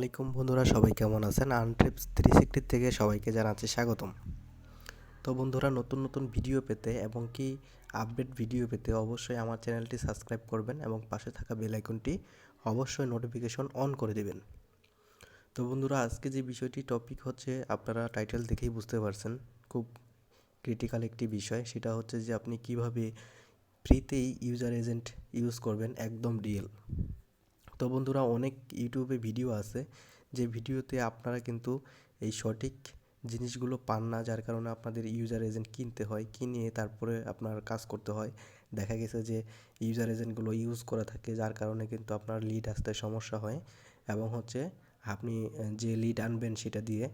আলাইকুম বন্ধুরা, সবাই কেমন আছেন? আর্ন টিপস 360 থেকে সবাইকে জানাচ্ছি স্বাগতম। তো বন্ধুরা, নতুন নতুন ভিডিও পেতে এবং কি আপডেট ভিডিও পেতে অবশ্যই আমার চ্যানেলটি সাবস্ক্রাইব করবেন এবং পাশে থাকা বেল আইকনটি অবশ্যই নোটিফিকেশন অন করে দিবেন। তো বন্ধুরা, আজকে যে বিষয়টি টপিক হচ্ছে, আপনারা টাইটেল দেখেই বুঝতে পারছেন, খুব ক্রিটিক্যাল একটি বিষয়। সেটা হচ্ছে যে আপনি কিভাবে ফ্রিতেই ইউজার এজেন্ট ইউজ করবেন, একদম রিয়েল। তো বন্ধুরা, অনেক ইউটিউবে ভিডিও আছে যে ভিডিওতে আপনারা কিন্তু এই সঠিক জিনিসগুলো পান না, যার কারণে আপনাদের ইউজার এজেন্ট কিনতে হয়, কিনে তারপরে আপনার কাজ করতে হয়। দেখা গেছে যে ইউজার এজেন্টগুলো ইউজ করা থাকে, যার কারণে কিন্তু আপনার লিড আসতে সমস্যা হয় এবং হচ্ছে আপনি যে লিড আনবেন সেটা দিয়ে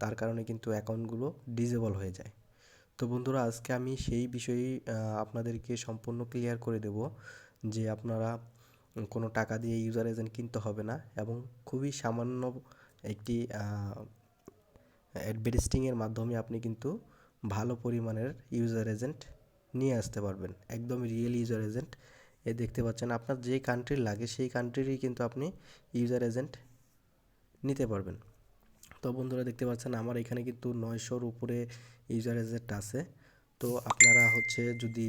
তার কারণে কিন্তু অ্যাকাউন্টগুলো ডিসেবল হয়ে যায়। তো বন্ধুরা, আজকে আমি সেই বিষয়েই আপনাদেরকে সম্পূর্ণ ক্লিয়ার করে দেব যে আপনারা কোনো টাকা দিয়ে ইউজার এজেন্ট কিনতে হবে না এবং খুবই সামান্য একটি অ্যাডভার্টাইজিংয়ের মাধ্যমে আপনি কিন্তু ভালো পরিমাণের ইউজার এজেন্ট নিয়ে আসতে পারবেন, একদম রিয়েল ইউজার এজেন্ট। দেখতে পাচ্ছেন, আপনার যে কান্ট্রির লাগে সেই কান্ট্রিরই কিন্তু আপনি ইউজার এজেন্ট নিতে পারবেন। তো বন্ধুরা, দেখতে পাচ্ছেন আমার এখানে কিন্তু 900-র উপরে ইউজার এজেন্ট আছে। তো আপনারা হচ্ছে যদি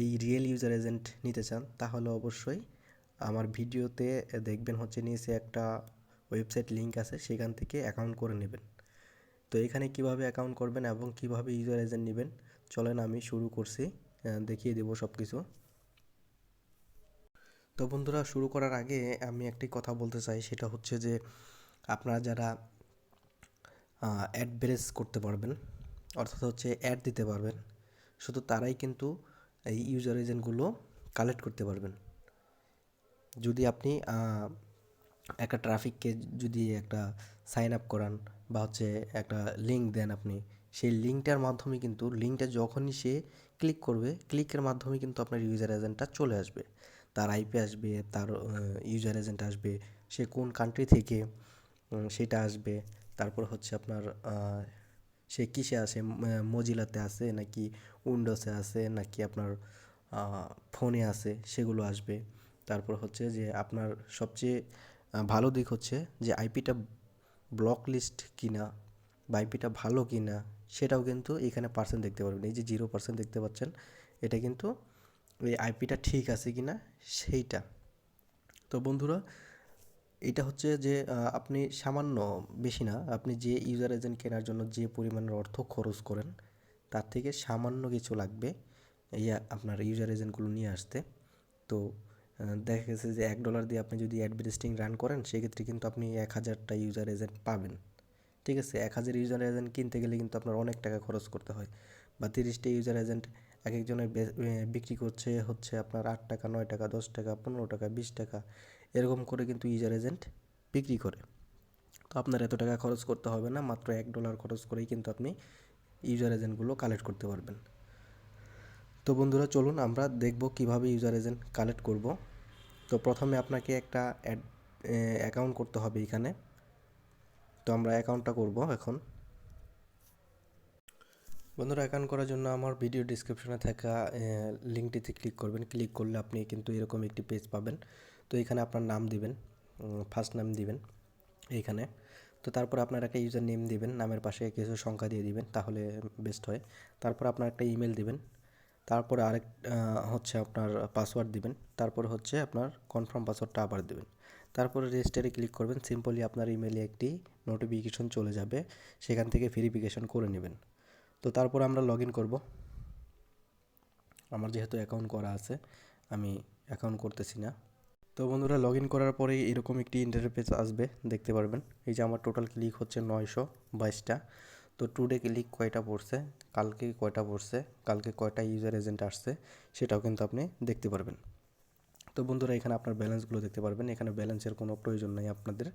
এই রিয়েল ইউজার এজেন্ট নিতে চান তাহলে অবশ্যই আমার ভিডিওতে দেখবেন হচ্ছে নিচে একটা ওয়েবসাইট লিঙ্ক আছে, সেখান থেকে অ্যাকাউন্ট করে নেবেন। তো এখানে কিভাবে অ্যাকাউন্ট করবেন এবং কিভাবে ইউজার এজেন্ট নেবেন, চলেন আমি শুরু করছি, দেখিয়ে দেবো সব কিছু। তো বন্ধুরা, শুরু করার আগে আমি একটি কথা বলতে চাই, সেটা হচ্ছে যে আপনারা যারা অ্যাডভার্টাইজ করতে পারবেন, অর্থাৎ হচ্ছে অ্যাড দিতে পারবেন, শুধু তারাই কিন্তু এই ইউজার এজেন্টগুলো কালেক্ট করতে পারবেন। যদি আপনি একটা ট্রাফিককে যদি একটা সাইন আপ করান বা হচ্ছে একটা লিঙ্ক দেন, আপনি সেই লিঙ্কটার মাধ্যমে কিন্তু লিঙ্কটা যখনই সে ক্লিক করবে, ক্লিকের মাধ্যমে কিন্তু আপনার ইউজার এজেন্টটা চলে আসবে, তার আইপি আসবে, তার ইউজার এজেন্ট আসবে, সে কোন কান্ট্রি থেকে সেটা আসবে। তারপর হচ্ছে আপনার সে কিসে আসে, মজিলাতে আসে নাকি উইন্ডোজে আসে নাকি আপনার ফোনে আসে, সেগুলো আসবে। তারপর হচ্ছে যে আপনার সবচেয়ে ভালো দিক হচ্ছে যে আইপিটা ব্লক লিস্ট কিনা বা আইপিটা ভালো কিনা, সেটাও কিন্তু এখানে পার্সেন্ট দেখতে পারবেন। এই যে 0% দেখতে পাচ্ছেন, এটা কিন্তু এই আইপিটা ঠিক আছে কিনা সেইটা। তো বন্ধুরা, এটা হচ্ছে যে আপনি সামান্য, বেশি না, আপনি যে ইউজার এজেন্ট কেনার জন্য যে পরিমাণের অর্থ খরচ করেন তার থেকে সামান্য কিছু লাগবে এই আপনার ইউজার এজেন্টগুলো নিয়ে আসতে। তো দেখা গেছে যে $1 দিয়ে আপনি যদি অ্যাডভার্টাইজিং রান করেন, সেক্ষেত্রে কিন্তু আপনি 1000টা ইউজার এজেন্ট পাবেন। ঠিক আছে, 1000 ইউজার এজেন্ট কিনতে গেলে কিন্তু আপনার অনেক টাকা খরচ করতে হয়, বা 30টা ইউজার এজেন্ট এক একজনের বিক্রি করছে হচ্ছে আপনার $8, $9, $10, $15, $20, এরকম করে কিন্তু ইউজার এজেন্ট বিক্রি করে। তো আপনার এত টাকা খরচ করতে হবে না, মাত্র $1 খরচ করেই কিন্তু আপনি ইউজার এজেন্টগুলো কালেক্ট করতে পারবেন। তো বন্ধুরা, চলুন আমরা দেখব কিভাবে ইউজার এজেন্ট কালেক্ট করব। তো প্রথমে আপনাকে একটা অ্যাকাউন্ট করতে হবে এখানে। তো আমরা অ্যাকাউন্টটা করব এখন। বন্ধুরা, অ্যাকাউন্ট করার জন্য আমার ভিডিও ডিসক্রিপশনে থাকা লিঙ্কটিতে ক্লিক করবেন। ক্লিক করলে আপনি কিন্তু এরকম একটি পেজ পাবেন। তো এখানে আপনার নাম দিবেন, ফার্স্ট নাম দিবেন এইখানে। তো তারপর আপনার একটা ইউজার নেম দিবেন, নামের পাশে কিছু সংখ্যা দিয়ে দিবেন, তাহলে বেস্ট হয়। তারপর আপনার একটা ইমেল দিবেন, তারপরে আরেক হচ্ছে আপনার পাসওয়ার্ড দিবেন, তারপর হচ্ছে আপনার কনফার্ম পাসওয়ার্ডটা আবার দিবেন। তারপরে রেজিস্টারে ক্লিক করবেন। সিম্পলি আপনার ইমেলে একটি নোটিফিকেশন চলে যাবে, সেখান থেকে ভেরিফিকেশন করে নেবেন। তো তারপর আমরা লগ ইন করবো। আমার যেহেতু অ্যাকাউন্ট করা আছে, আমি অ্যাকাউন্ট করতেছি না। তো বন্ধুরা, লগ ইন করার পরে এরকম একটি ইন্টারফেস আসবে, দেখতে পারবেন। এই যে আমার টোটাল ক্লিক হচ্ছে 922টা। তো টুডে ক্লিক কয়টা পড়ছে, কালকে কয়টা পড়ছে, কালকে কয়টা ইউজার এজেন্ট আসছে, সেটাও কিন্তু আপনি দেখতে পারবেন। তো বন্ধুরা, এখানে আপনার ব্যালেন্সগুলো দেখতে পারবেন। এখানে ব্যালেন্সের কোনো প্রয়োজন নেই আপনাদের।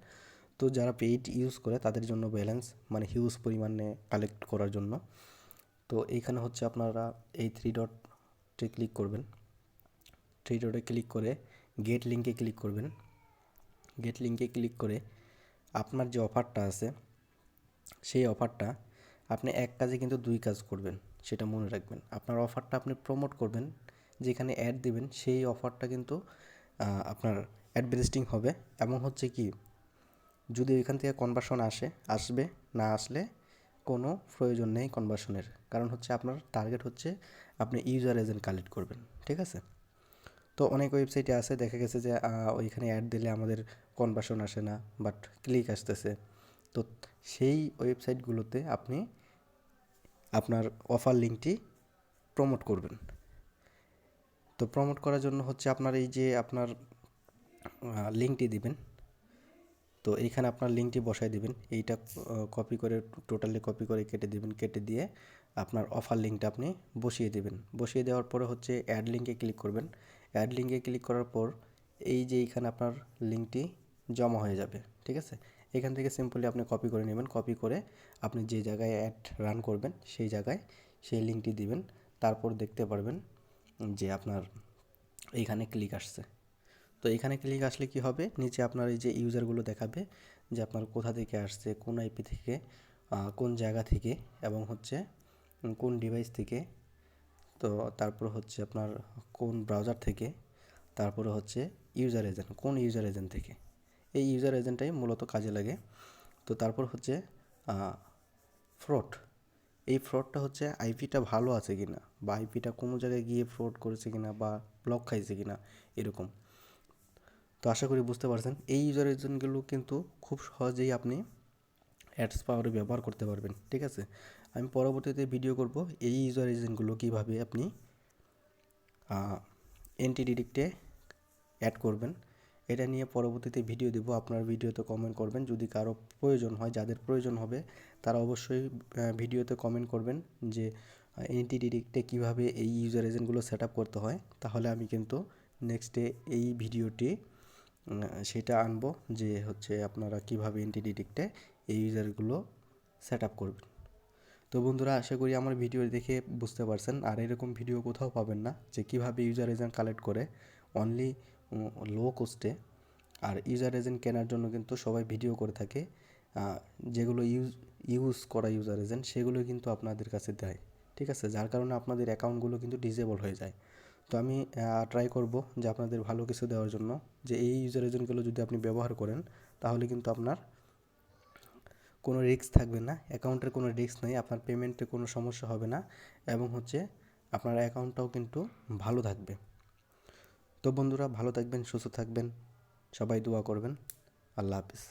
তো যারা পেইড ইউজ করে তাদের জন্য ব্যালেন্স মানে হিউজ পরিমাণে কালেক্ট করার জন্য। তো এইখানে হচ্ছে আপনারা এই 3 ডটে ক্লিক করবেন। 3 ডটে ক্লিক করে গেট লিঙ্কে ক্লিক করবেন। গেট লিঙ্কে ক্লিক করে আপনার যে অফারটা আছে সেই অফারটা আপনি এক কাজে কিন্তু 2 কাজ করবেন, সেটা মনে রাখবেন। আপনার অফারটা আপনি প্রমোট করবেন, যেখানে অ্যাড দিবেন সেই অফারটা কিন্তু আপনার অ্যাডভার্টাইজিং হবে। এবং হচ্ছে কি, যদি এখান থেকে কনভার্সন আসবে, না আসলে কোনো প্রয়োজন নেই কনভার্সনের, কারণ হচ্ছে আপনার টার্গেট হচ্ছে আপনি ইউজার এজেন্ট কালেক্ট করবেন, ঠিক আছে? তো অনেক ওয়েবসাইটে আছে, দেখা গেছে যে ওইখানে অ্যাড দিলে আমাদের কনভার্সন আসে না, বাট ক্লিক আসতেছে। তো সেই ওয়েবসাইটগুলোতে আপনি আপনার অফার লিঙ্কটি প্রমোট করবেন। তো প্রমোট করার জন্য হচ্ছে আপনার এই যে আপনার লিঙ্কটি দিবেন, তো এইখানে আপনার লিঙ্কটি বসায় দিবেন, এইটা কপি করে টোটালি কপি করে কেটে দিবেন, কেটে দিয়ে আপনার অফার লিঙ্কটা আপনি বসিয়ে দিবেন। বসিয়ে দেওয়ার পরে হচ্ছে অ্যাড লিঙ্কে ক্লিক করবেন। অ্যাড লিঙ্কে ক্লিক করার পর এই যে এইখানে আপনার লিঙ্কটি জমা হয়ে যাবে, ঠিক আছে? এখান থেকে সিম্পলি আপনি কপি করে নেবেন, কপি করে আপনি যে জায়গায় অ্যাড রান করবেন সেই জায়গায় সেই লিঙ্কটি দিবেন। তারপর দেখতে পারবেন যে আপনার এইখানে ক্লিক আসছে। তো এখানে ক্লিক আসলে কি হবে, নিচে আপনার এই যে ইউজারগুলো দেখাবে যে আপনার কোথা থেকে আসছে, কোন আইপি থেকে, কোন জায়গা থেকে, এবং হচ্ছে কোন ডিভাইস থেকে, তো তারপর হচ্ছে আপনার কোন ব্রাউজার থেকে, তারপরে হচ্ছে ইউজার এজেন্ট, কোন ইউজার এজেন্ট থেকে। এই ইউজার এজেন্টটাই মূলত কাজে লাগে। তো তারপর হচ্ছে ফ্রড। এই ফ্রডটা হচ্ছে আইপিটা ভালো আছে কিনা, বা আইপিটা কোনো জায়গায় গিয়ে ফ্রড করেছে কিনা, বা ব্লক খাইছে কিনা, এরকম। তো আশা করি বুঝতে পারছেন। এই ইউজার এজেন্টগুলো কিন্তু খুব সহজেই আপনি অ্যাডস পাওয়ারে ব্যবহার করতে পারবেন, ঠিক আছে? আমি পরবর্তীতে ভিডিও করব এই ইউজার এজেন্টগুলো কীভাবে আপনি এন্টি ডিরেক্টে অ্যাড করবেন, এটা নিয়ে পরবর্তীতে ভিডিও দেব। আপনার ভিডিওতে কমেন্ট করবেন, যদি কারো প্রয়োজন হয়, যাদের প্রয়োজন হবে তারা অবশ্যই ভিডিওতে কমেন্ট করবেন যে এন্টি ডিরেক্টে কীভাবে এই ইউজার এজেন্টগুলো সেট আপ করতে হয়। তাহলে আমি কিন্তু নেক্সটে এই ভিডিওটি সেটা আনবো, যে হচ্ছে আপনারা কীভাবে এন্টি ডিরেক্টে এই ইউজারগুলো সেট আপ করবেন। তো বন্ধুরা, আশা করি আমার ভিডিও দেখে বুঝতে পারছেন। আর এরকম ভিডিও কোথাও পাবেন না যে কীভাবে ইউজার এজেন্ট কালেক্ট করে অনলি লো কস্টে। আর ইউজার এজেন্ট কেনার জন্য কিন্তু সবাই ভিডিও করে থাকে, যেগুলো ইউজ করা ইউজার এজেন্ট সেগুলো কিন্তু আপনাদের কাছে দেয়, ঠিক আছে? যার কারণে আপনাদের অ্যাকাউন্টগুলো কিন্তু ডিসেবল হয়ে যায়। তো আমি ট্রাই করব যে আপনাদের ভালো কিছু দেওয়ার জন্য, যে এই ইউজার এজেন্টগুলো যদি আপনি ব্যবহার করেন তাহলে কিন্তু আপনার কোনো রিস্ক থাকবে না, অ্যাকাউন্টের কোনো রিস্ক নেই, আপনার পেমেন্টে কোনো সমস্যা হবে না, এবং হচ্ছে আপনার অ্যাকাউন্টটাও কিন্তু ভালো থাকবে। তো বন্ধুরা, ভালো থাকবেন, সুস্থ থাকবেন, সবাই দোয়া করবেন। আল্লাহ হাফিজ।